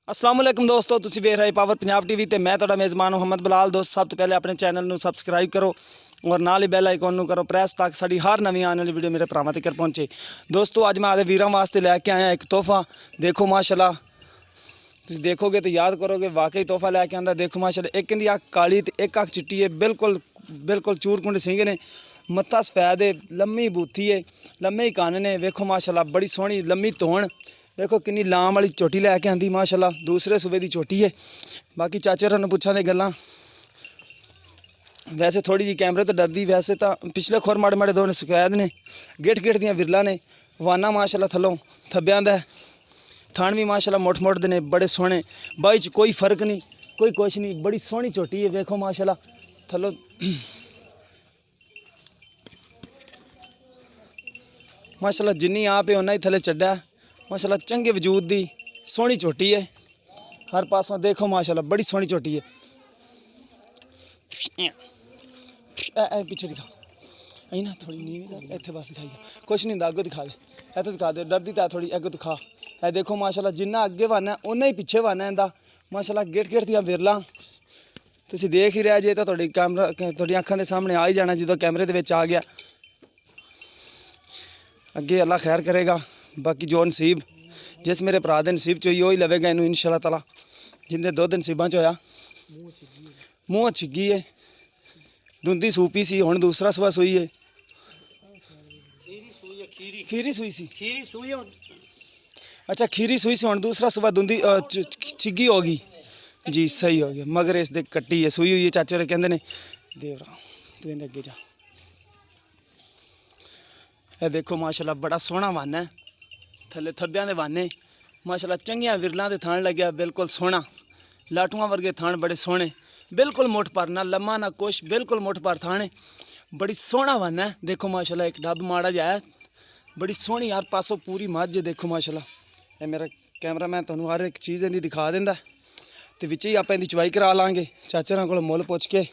अस्सलाम वालेकुम दोस्तों, तुसीं वेख रहे पावर पंजाब टीवी ते मैं तुहाडा मेज़बान मोहम्मद बिलाल। दोस्त सब तो पहले अपने चैनल नूं सबसक्राइब करो और नाल ही बैल आइकॉन नूं करो प्रेस ताकि साडी हर नवीं आने वाली वीडियो मेरे भरावां तक पहुंचे। दोस्तों अज मैं आपदे वीरां वास्ते लैके आया एक तोहफा। देखो माशाल्लाह, तुसीं देखोगे तो याद करोगे वाकई तोहफा लैके आंदा। देखो माशाल्लाह, एक इंदी अख काली ते एक अख चिट्टी है, बिल्कुल बिल्कुल चूरकुंड सिंह ने, मत्था सफैद है, लम्मी बूथी है, लम्मे ही कन्न ने। वेखो माशाल्लाह बड़ी सोहनी लम्मी धौन, देखो किन्नी लाम वाली चोटी लैके आंदी माशाल्लाह, दूसरे सूबे की चोटी है। बाकी चाचे होरां नूं पुछां दे गल्लां, वैसे थोड़ी जी कैमरे तो डरदी, वैसे तो पिछले खुर माड़े माड़े दोने सफैद ने, गिट गिट दियां विरला ने, वाना माशाल्लाह थल्लों थब्बियां दा, थान भी माशाल्लाह मुठ मुठ दे ने, बड़े सोहने। बाई च कोई फर्क नहीं, कोई कुछ नहीं, बड़ी सोहनी चोटी है। देखो माशाल्लाह थल्लों माशाल्लाह जिन्नी आप है उन्ना ही थल्ले चड्डा है। माशाल्लाह चंगे वजूद दी सोहनी चोटी है, हर पासों देखो माशाल्लाह बड़ी सोहनी चोटी है। पीछे दिखा आई ना, थोड़ी नीवी इत्थे बस दिखाई कुछ नहीं होंदा, अगों दिखा दे, इत्थों दिखा दे, डरदी तो थोड़ी अगों दिखा। है देखो माशाल्लाह जिन्ना अगे वाना उन्ना ही पिछे वाना इंदा माशाल्लाह, गिट गिट दियां विरलां तुसीं देख ही रहे जे, तो तुहाडी कैमरा तुहाडी अखां दे सामने आ ही जाना जो कैमरे दे विच आ गया। अगे अल्लाह खैर करेगा, बाकी जो नसीब जिस मेरे भरा दे नसीब च होई वही लवेगा इनू इंशाअल्लाह ताला। जिंदे दुध नसीबां च होया मूँह छिगी है, दुंदी सूपी सी, हुण दूसरा सुआ सूई है, खीरी सूई सी, अच्छा खीरी सूई सी, हुण दूसरा सुबह दुंदी छिगी होगी जी, सही हो गया। मगर इस दे कट्टी है, सूई हुई है। चाचे होर कहंदे ने देवरा तू इहदे अगे जा। ए देखो माशाल्लाह बड़ा सोहना वन है, थल्ले थब्बियां दे वाने माशाल्लाह, चंगियां विरलां दे थान लग्या, बिल्कुल सोहना, लाटूआं वर्गे थान बड़े सोहने, बिल्कुल मुठ पर, ना लम्मा ना कुछ, बिल्कुल मुठ पर थान है, बड़ी सोहना वन है। देखो माशाल्लाह एक डब माड़ा जा है, बड़ी सोहनी हर पासों पूरी मझ है। देखो माशाल्लाह, ये मेरा कैमरा मैन तुहानूं हर एक चीज़ इहदी दिखा दिंदा, ते विच ही आपां इहदी चवाई करा लांगे चाचे होरां कोलों मुੱਲ पुੱਛ के।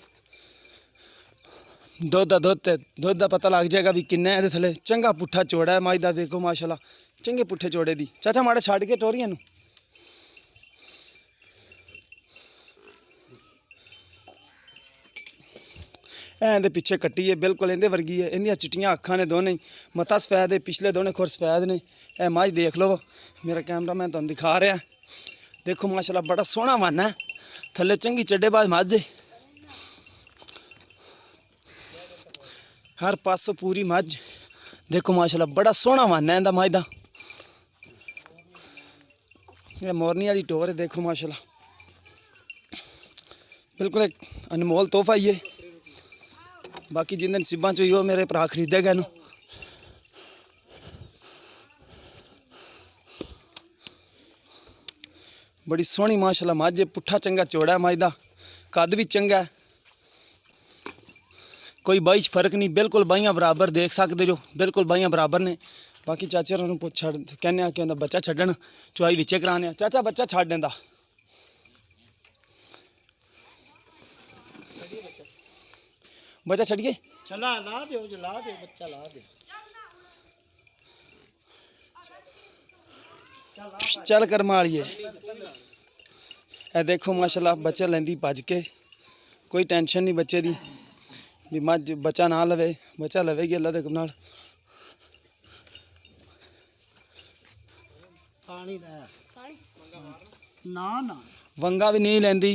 दुध का पता लग जाएगा भी किन्ना है थले। चंगा पुट्ठा चौड़ा है मझ का, देखो माशाल्लाह चंगे पुट्ठे चौड़े दी। चाचा माड़ा छड़ के टोरियां नूं इहदे पिछे कट्टी है, बिल्कुल इहदे वर्गी है, इहदियां चिट्टियां अखां ने दोने, मत्था सफैद है, पिछले दोने खुर सफैद ने। यह मझ देख लो, मेरा कैमरा मैन तुहानूं दिखा रहा। देखो माशाल्लाह बड़ा सोहना वन है, थले चंगी चड्डेबाज मझ है, हर पासों पूरी मझ। देखो माशाल्लाह बड़ा सोहना वन है इंदा मझ दा। यह मोरनी वाली टोर है, देखो माशाल्लाह बिल्कुल एक अनमोल तोहफा ही है। बाकी जिंदे नसीबां च होई वो मेरे भरा खरीदेगा इनू। बड़ी सोहनी माशाल्लाह मझ है, पुट्ठा चंगा चौड़ा है मझ दा, कद भी चंगा है, कोई बाई च फर्क नहीं, बिल्कुल बाइयां बराबर देख सकते जो, बिल्कुल बाइयां बराबर ने। बाकी चाचे होरां नूं पुछ छड़ कहने कि उन्हें बच्चा छड्डण, चुआई विचे कराने। चाचा बच्चा छड्ड दिंदा, बच्चा छड्डिए चला ला दे, ला दे बच्चा ला दे, चल कर मालिए। ए देखो माशाल्लाह बच्चा लेंदी भज के, कोई टेंशन नहीं बच्चे दी भी मझ बच्चा ना लवे, बच्चा लवेगी अल्लाह दे हुक्म नाल। पानी ना ना वंगा भी नहीं लेंदी,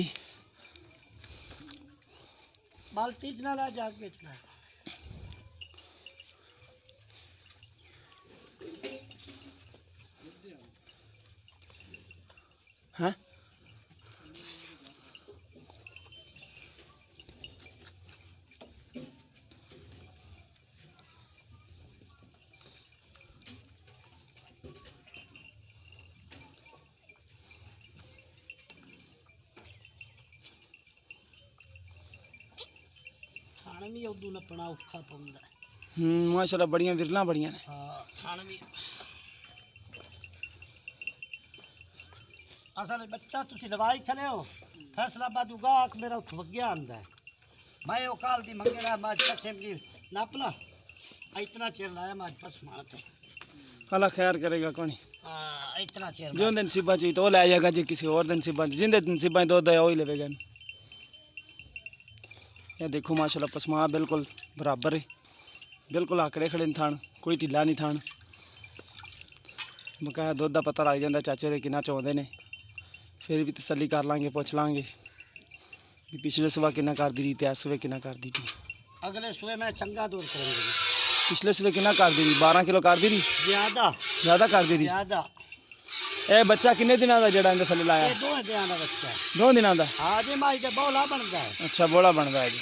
बाल्टी च ना ला जाके चला। हैं खाने भी उदू नपना औखा पौंदा। माशाल्लाह बड़ियां विरलां बड़ियां ने। हाँ खाने भी असल बच्चा तुसी लवाई खले हो, फैसलाबाद उगा आख मेरा उठ वग्या आंदा है, मैं वो काल दी मंगेरा माज पसेम की नापला, इतना चेर लाया माज पस मारते। अल्लाह खैर करेगा कोनी। इतना चेर जो उनके नसीबां च तो वो लै जाएगा, जे किसी और दे नसीबां च जिंदे नसीबां च दुध है वही लेवेगा। ये देखो माशाल्लाह पसमा बिल्कुल बराबर है, बिल्कुल आकड़े खड़े थान, कोई ढिला नहीं थान। बकाया दुध का पता लग जाता चाचे दे कितना चाहते ने। फिर भी तसल्ली कर लांगे, पुछ लांगे भी पिछले सुबह कितना कर दी रही ते इस सुबह कितना कर दी थी। अगले सुबह मैं चंगा दूर करूंगी। पिछले सुबह कितना कर दी रही? 12 किलो कर दी रही? ज्यादा कर दी रही। ज्यादा। ए बच्चा किन्ने दिनों का जड़ा इनके थल्ले लाया? ये 2 दिनों का बच्चा है। 2 दिनों का? हाँ जी, माई का बोला बनता है। अच्छा बोला बनता है जी।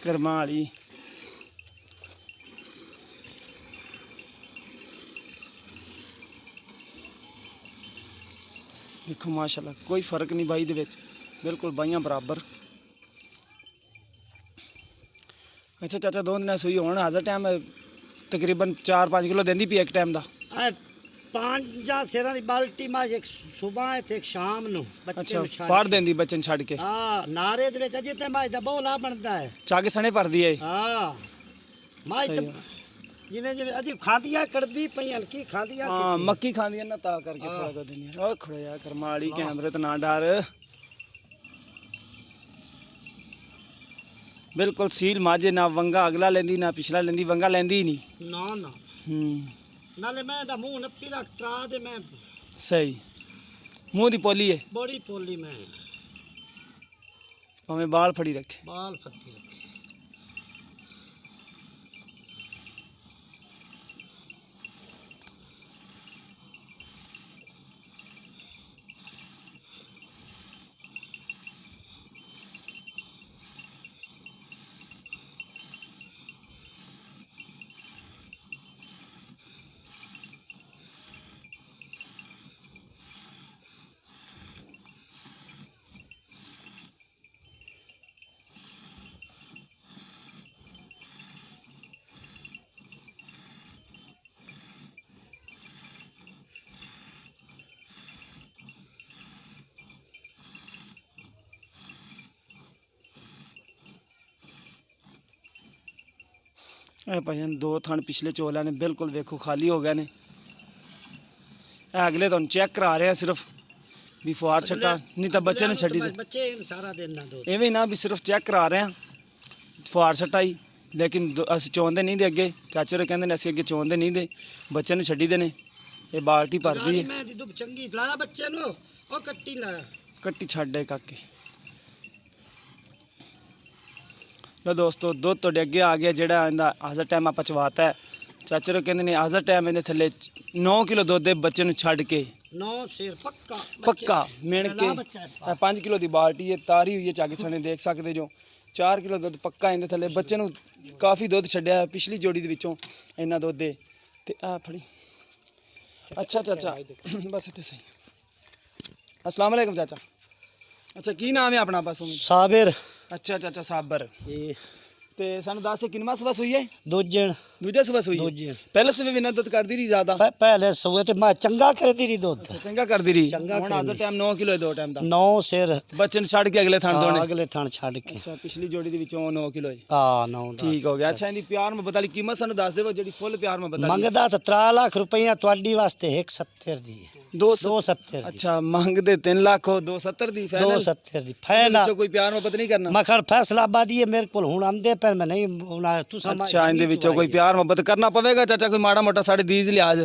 करमा वाली देखो माशाल्लाह कोई फर्क नहीं बाई दे विच, बिल्कुल बाइयां बराबर। अच्छा चाचा 2 दिन सूई होण हाज़र टाइम तकरीबन 4-5 किलो देंदी पई एक टाइम दा? 5 सिरां दी बाल्टी मां एक सुबह ते एक शाम नु बच्चे अच्छा नु छाड़। पार देंदी बच्चन छड़ के? हां नारे दे विच अजे ते मां दा बोला बनदा है। चाके सने भरदी है? हां मां सही ते है। जिवें जिवें अजी खादियां कड़दी पई हल्की खादियां। हाँ मक्की खांदी है ना ता करके थोड़ा कर देनी है। ओ खड़ो यार करमा वाली कैमरे तो ना डर, बिल्कुल सील माजे ना वंगा अगला लेंदी ना पिछला लेंदी, वंगा लेंदी ही नहीं। ना ना नाले मैं दा मुंह नप्पी रख त्रा दे मैं सही मुंह दी पोली है, बड़ी पोली मैं भावें बाल फड़ी रखे। बाल फत्ती रखी। ए भाईजान 2 थान पिछले चोलिया ने बिल्कुल वेखो खाली हो गए ने। अगले तो चेक करा रहे हैं सिर्फ भी फुआर छट्टा नहीं तो बच्चे ने छड़ी दे। बच्चे सारा दिन ना दो एवं ना भी सिर्फ चेक करा रहे हैं फुआर छट्टा ही, लेकिन अस चोंदे नहीं दे अगे। चाचे रे कहंदे ने असीं अगे चोंदे नहीं दे, बच्चे ने छड़ी दे ने। ये बाल्टी भरदी है। मैं दी दुब चंगी लाया बच्चे नु ओ कट्टी लाया कट्टी छड़ दे काके। लो दोस्तों दुध तो अगे आ गया जेड़ा इंदा हाज़र टाइम आप चवाता है। चाचे रो कहंदे ने हाज़र टाइम इहदे थल्ले 9 किलो दुध दे बच्चे नु छड़ के 9 सिर पक्का मेण के 5 किलो दी बाल्टी है तारी हुई है चाके सने देख सकते जो। 4 किलो दुध पक्का इहदे थल्ले बच्चे नु काफ़ी दुध छड्या पिछली जोड़ी दे विचों इन्ना दुध दे ते आ फड़ी। अच्छा चाचा बस इत्थे सही। अस्सलाम वालेकुम चाचा। अच्छा की नाम है अपना? बस साबिर। अच्छा चाचा साबर ये ते सानू दस किनवा सुबह सुई है? दूजन दूजा सुबह सुई है? दूजन। पहले सुबह भी ना दुध कर दी रही ज्यादा? पहले सुबह ते मैं चंगा कर दी रही दूध। चंगा कर दी रही। चंगा हुण आज टाइम 9 किलो है 2 टाइम दा। 9 सिर बच्चन छड़ के अगले थान दोने? अगले थान छड़ के। अच्छा पिछली जोड़ी दे विचों 9 किलो है। हां 9 ठीक हो गया। अच्छा इंदी प्यार मोहब्बत वाली कीमत सानू दस देवो जेडी फुल प्यार मोहब्बत वाली। मंगदा तो 3 लाख रुपया ਤੁਹਾਡੀ ਵਾਸਤੇ 170 ਦੀ ਹੈ। 270 अच्छा मंगदे 3 लाख हो 270 दी फाइनल? 270 the final. कोई प्यार मोहब्बत नहीं करना? मखर फैसलाबादी है मेरे को हुन आंदे पर मैं नहीं तू समझ। अच्छा इंदे विचों कोई प्यार मोहब्बत करना पवेगा चाचा, कोई माड़ा मोटा साढ़े दीज लिहाज।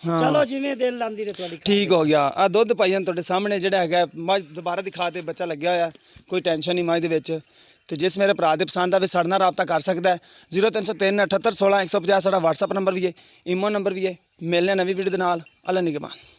हाँ चलो जिवें दिल लांदी रे ਤੁਹਾਡੀ। ठीक हो गया। आ दुध भाईजान ਤੁਹਾਡੇ ਸਾਹਮਣੇ ਜਿਹੜਾ ਹੈਗਾ ਮੱਝ ਦੁਬਾਰਾ ਦਿਖਾ ਦੇ ਬੱਚਾ ਲੱਗਿਆ ਹੋਇਆ, ਕੋਈ ਟੈਨਸ਼ਨ ਨਹੀਂ ਮੱਝ ਦੇ ਵਿੱਚ। ਤੇ ਜਿਸ ਮੇਰੇ ਭਰਾ ਦੇ ਪਸੰਦ ਆਵੇ ਸਾਡੇ ਨਾਲ ਰਾਬਤਾ ਕਰ ਸਕਦਾ ਹੈ। 0303 78 16 150 ਸਾਡਾ WhatsApp ਨੰਬਰ ਵੀ ਹੈ, ਈਮੋ ਨੰਬਰ ਵੀ ਹੈ। ਮਿਲਨੇ ਨਵੀਂ ਵੀਡੀਓ ਦੇ ਨਾਲ। ਅੱਲਾ ਨਿਗਹਿਬਾਨ।